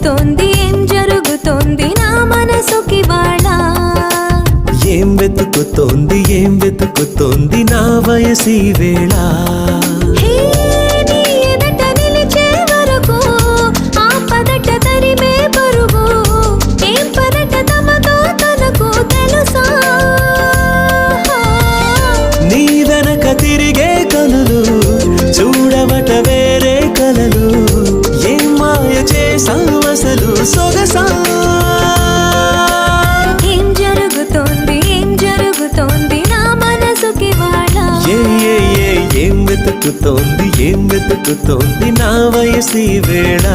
జరుగుతోంది ఏం జరుగుతోంది నా మనసుకి వాళ్ళ ఏం వెతుకుతోంది నా వయసి వేళ హే నీ ఎదట నిలిచే వరకు ఆ పదట తరిమే పరుగు ఏం పదట తమతో తనకు తెలుసా నీ వెనక తిరిగే కనులు చూడవట వేరే కలలు ఏం మాయ చేసావసలు సొగసా ఏం జరుగుతోంది నా మనసుకి వాళ్ళ ఏం వెతుకుతోంది నా వయసి వేళ